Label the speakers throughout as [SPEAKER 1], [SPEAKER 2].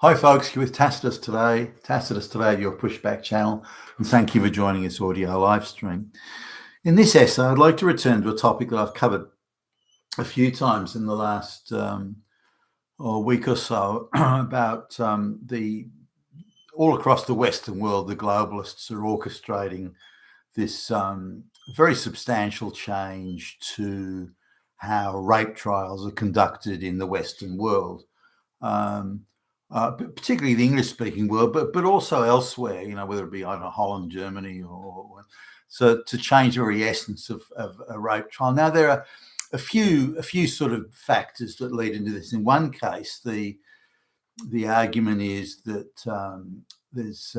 [SPEAKER 1] Hi folks, you're with Tacitus today, your pushback channel, and thank you for joining this audio live stream. In this essay, I'd like to return to a topic that I've covered a few times in the last week or so about the all across the Western world, the globalists are orchestrating this very substantial change to how rape trials are conducted in the Western world. Particularly the English-speaking world, but also elsewhere, whether it be, I don't know, Holland, Germany, or so, to change the very essence of a rape trial. Now, there are a few sort of factors that lead into this. In one case, the argument is that there's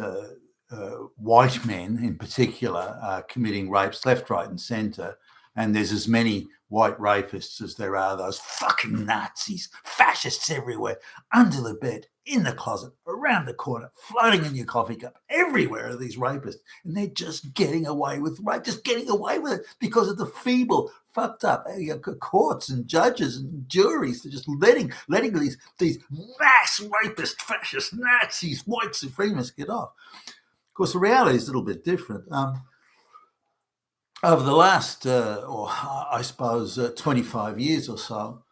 [SPEAKER 1] white men in particular committing rapes left, right, and centre, and there's as many white rapists as there are those fucking Nazis, fascists everywhere, under the bed, in the closet, around the corner, floating in your coffee cup. Everywhere are these rapists, and they're just getting away with rape, just getting away with it because of the feeble, fucked up courts and judges and juries. They're just letting these mass rapist, fascist, Nazis, white supremacists get off. Of course, the reality is a little bit different. Over the last, 25 years or so,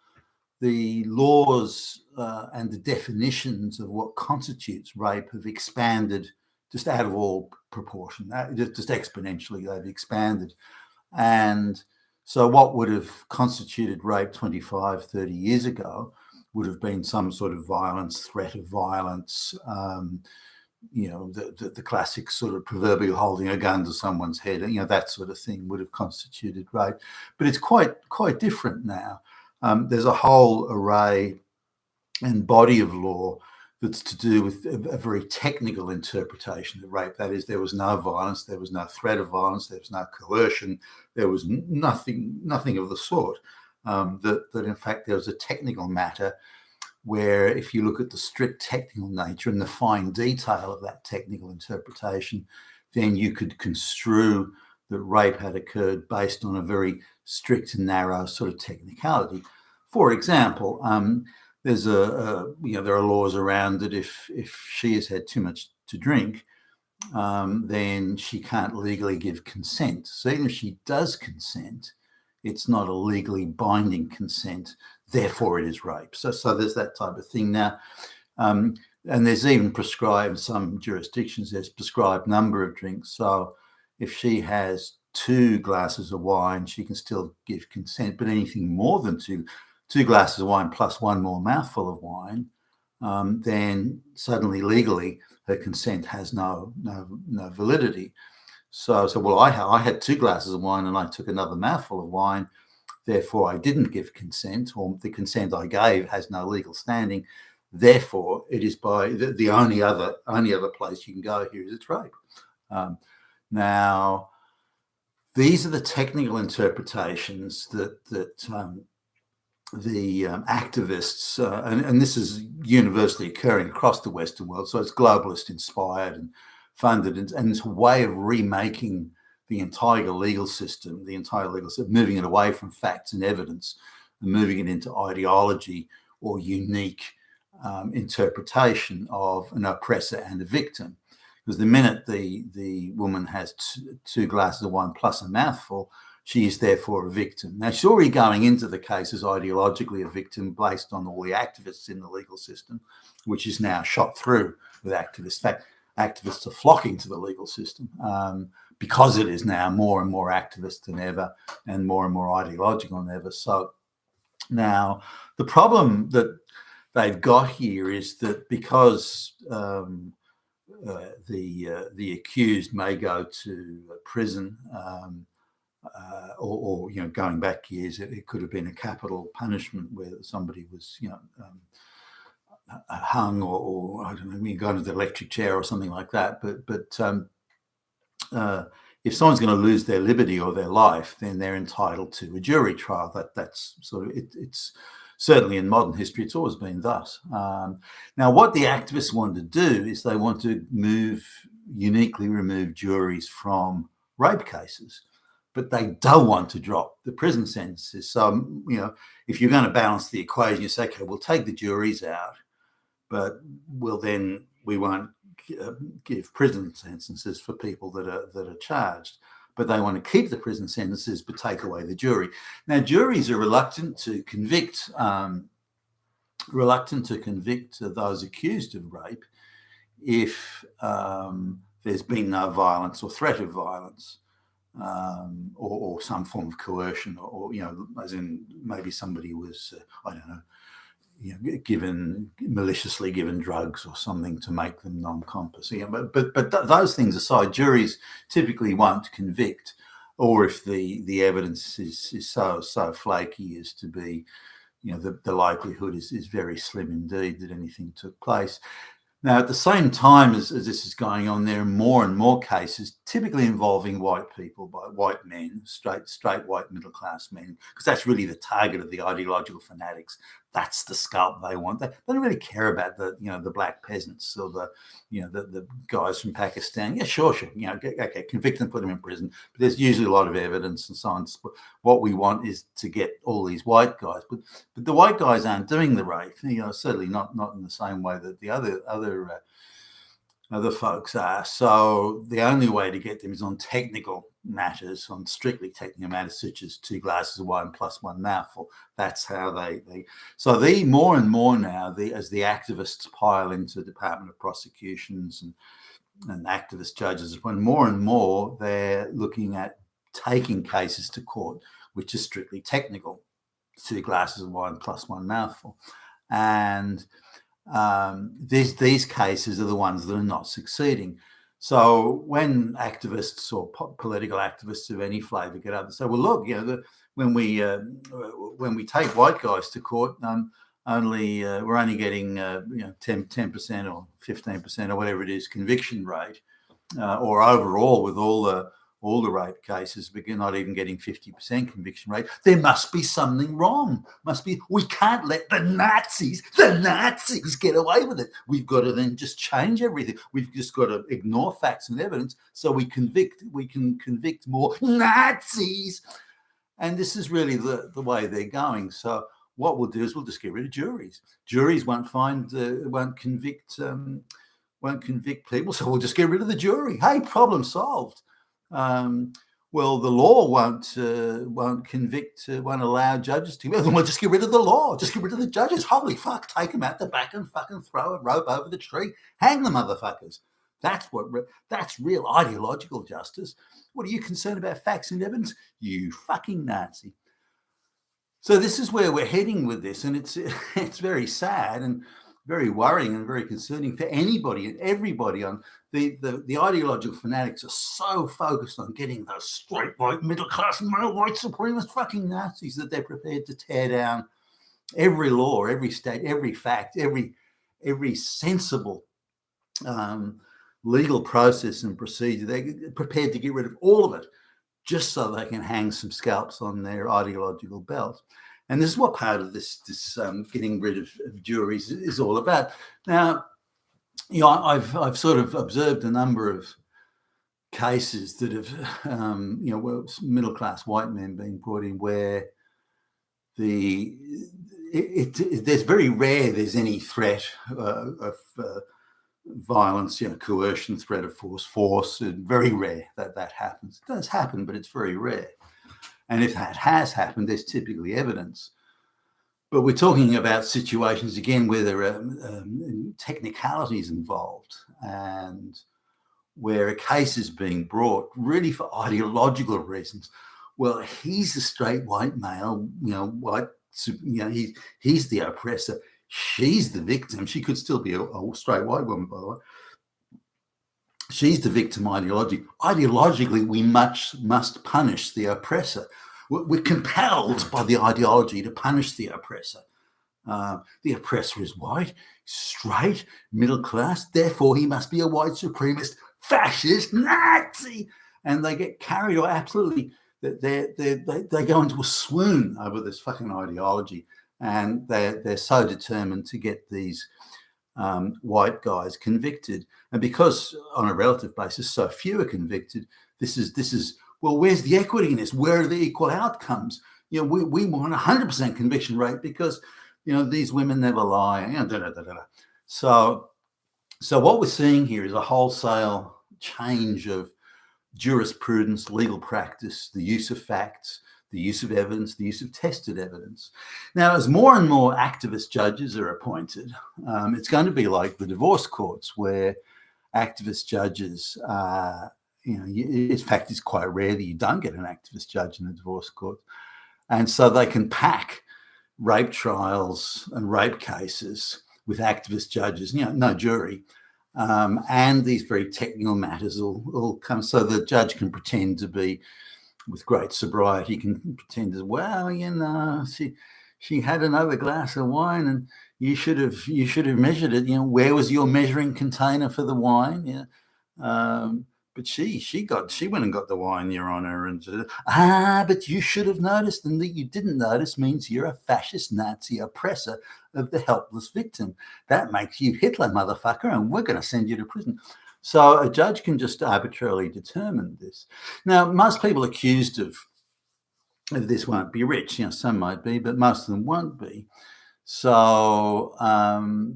[SPEAKER 1] the laws and the definitions of what constitutes rape have expanded just out of all proportion, just exponentially they've expanded. And so what would have constituted rape 25, 30 years ago would have been some sort of violence, threat of violence, the classic sort of proverbial holding a gun to someone's head, that sort of thing would have constituted rape. But it's quite different now. There's a whole array and body of law that's to do with a very technical interpretation of rape. That is, there was no violence, there was no threat of violence, there was no coercion, there was nothing of the sort. That in fact there was a technical matter where, if you look at the strict technical nature and the fine detail of that technical interpretation, then you could construe that rape had occurred based on a very strict and narrow sort of technicality. For example, there are laws around that if she has had too much to drink, then she can't legally give consent. So even if she does consent, it's not a legally binding consent, therefore it is rape. So there's that type of thing now. And there's even prescribed, some jurisdictions, there's prescribed number of drinks. So if she has 2 glasses of wine, she can still give consent, but anything more than two glasses of wine plus 1 more mouthful of wine, then suddenly legally her consent has no validity. So well, I had 2 glasses of wine and I took another mouthful of wine, therefore I didn't give consent, or the consent I gave has no legal standing. Therefore, it is by the only other place you can go here is it's rape. Now, these are the technical interpretations that the activists, and this is universally occurring across the Western world, so it's globalist inspired and funded, and it's a way of remaking the entire legal system, moving it away from facts and evidence and moving it into ideology or unique interpretation of an oppressor and a victim. Because the minute the woman has 2 glasses of wine plus a mouthful, she is therefore a victim. Now, she's already going into the case as ideologically a victim based on all the activists in the legal system, which is now shot through with activists. In fact, activists are flocking to the legal system because it is now more and more activist than ever and more ideological than ever. So now the problem that they've got here is that because the accused may go to prison, or going back years, it could have been a capital punishment where somebody was hung, or I don't know, go into the electric chair or something like that. But if someone's going to lose their liberty or their life, then they're entitled to a jury trial. That's sort of it's certainly in modern history, it's always been thus. Now, what the activists want to do is they want to uniquely remove juries from rape cases, but they don't want to drop the prison sentences. So, if you're going to balance the equation, you say, okay, we'll take the juries out, but we won't give prison sentences for people that are charged. But they want to keep the prison sentences but take away the jury. Now, juries are reluctant to convict those accused of rape if there's been no violence or threat of violence, or some form of coercion, or as in maybe somebody was I don't know, maliciously given drugs or something to make them non-compass. But those things aside, juries typically won't convict, or if the evidence is so flaky as to be, the likelihood is very slim indeed that anything took place. Now, at the same time as this is going on, there are more and more cases, typically involving white people, by white men, straight white middle class men, because that's really the target of the ideological fanatics. That's the scalp they want. They don't really care about the black peasants or the guys from Pakistan. Yeah, sure, okay, convict them, put them in prison. But there's usually a lot of evidence and so on. What we want is to get all these white guys, but the white guys aren't doing the rape. Certainly not in the same way that the other folks are. So the only way to get them is on technical matters, on strictly technical matters, such as 2 glasses of wine plus 1 mouthful. That's how they. So more and more now, as the activists pile into the Department of Prosecutions and activist judges, more and more they're looking at taking cases to court, which is strictly technical, 2 glasses of wine plus 1 mouthful, and these cases are the ones that are not succeeding. So when activists or political activists of any flavour get up and say, well, look, when we take white guys to court, we're only getting 10% or 15% or whatever it is conviction rate, or overall with all the rape cases, we're not even getting 50% conviction rate. There must be something wrong. We can't let the Nazis get away with it. We've got to then just change everything. We've just got to ignore facts and evidence so we can convict more Nazis. And this is really the way they're going. So what we'll do is we'll just get rid of juries. Juries won't convict people, so we'll just get rid of the jury. Hey, problem solved. Well, the law won't convict, won't allow judges to. Well, we'll just get rid of the law. Just get rid of the judges. Holy fuck! Take them out the back and fucking throw a rope over the tree. Hang the motherfuckers. That's real ideological justice. What are you concerned about facts and evidence? You fucking Nazi. So this is where we're heading with this, and it's very sad and very worrying and very concerning for anybody and everybody. On the ideological fanatics are so focused on getting those straight white middle class male white supremacist fucking Nazis that they're prepared to tear down every law, every state, every fact, every sensible legal process and procedure. They're prepared to get rid of all of it just so they can hang some scalps on their ideological belt. And this is what part of this getting rid of juries is all about. Now, I've sort of observed a number of cases that have, middle class white men being brought in where there's very rare there's any threat of violence, coercion, threat of force. Very rare that happens. It does happen, but it's very rare. And if that has happened, there's typically evidence. But we're talking about situations, again, where there are technicalities involved and where a case is being brought really for ideological reasons. Well, he's a straight white male, he's the oppressor. She's the victim. She could still be a straight white woman, by the way. She's the victim ideologically, we must punish the oppressor. We're compelled by the ideology to punish the oppressor. The oppressor is white, straight, middle class, therefore he must be a white supremacist, fascist, Nazi. And they get carried away, absolutely. They go into a swoon over this fucking ideology. And they're so determined to get these white guys convicted. And because on a relative basis, so few are convicted, this is well, where's the equity in this? Where are the equal outcomes? We want 100% conviction rate because, these women never lie. So what we're seeing here is a wholesale change of jurisprudence, legal practice, the use of facts, the use of evidence, the use of tested evidence. Now, as more and more activist judges are appointed, it's going to be like the divorce courts, where activist judges, in fact, it's quite rare that you don't get an activist judge in the divorce court. And so they can pack rape trials and rape cases with activist judges, no jury. And these very technical matters will come, so the judge can pretend to be, with great sobriety, can pretend as, well, she had another glass of wine, and you should have measured it. Where was your measuring container for the wine? But she went and got the wine, Your Honour, and but you should have noticed, and that you didn't notice means you're a fascist Nazi oppressor of the helpless victim. That makes you Hitler, motherfucker, and we're going to send you to prison. So a judge can just arbitrarily determine this. Now, most people accused of this won't be rich. Some might be, but most of them won't be. So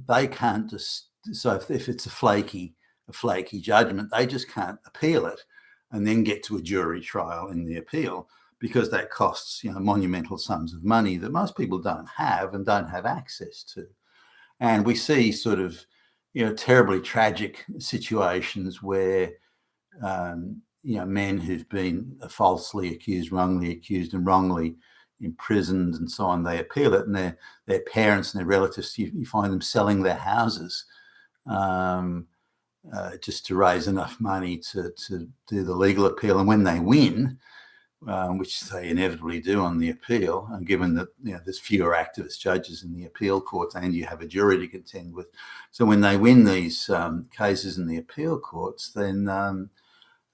[SPEAKER 1] they can't just. So if it's a flaky judgment, they just can't appeal it and then get to a jury trial in the appeal, because that costs monumental sums of money that most people don't have and don't have access to. And we see sort of terribly tragic situations where men who've been falsely accused, wrongly accused, and wrongly imprisoned and so on, they appeal it, and their parents and their relatives, you find them selling their houses just to raise enough money to do the legal appeal. And when they win, which they inevitably do on the appeal, and given that there's fewer activist judges in the appeal courts and you have a jury to contend with, so when they win these cases in the appeal courts, then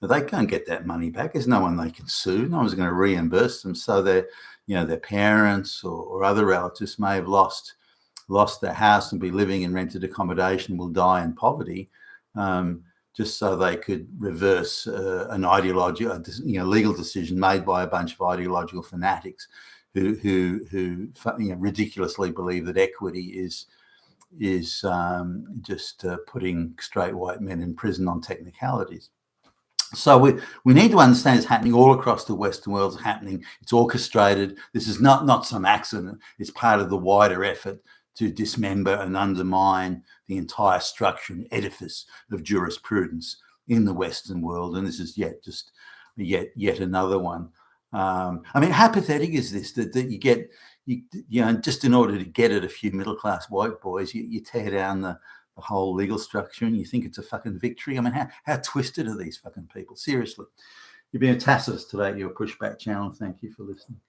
[SPEAKER 1] they can't get that money back. There's no one they can sue. No one's going to reimburse them. So their parents or other relatives may have lost their house and be living in rented accommodation, will die in poverty, just so they could reverse an legal decision made by a bunch of ideological fanatics who ridiculously believe that equity is just putting straight white men in prison on technicalities. So we need to understand it's happening all across the Western world. It's happening. It's orchestrated. This is not some accident. It's part of the wider effort to dismember and undermine the entire structure and edifice of jurisprudence in the Western world. And this is yet another one. How pathetic is this, that you get, just in order to get at a few middle-class white boys, you tear down the whole legal structure, and you think it's a fucking victory? How twisted are these fucking people? Seriously. You've been a Tacitus today, your Pushback channel. Thank you for listening.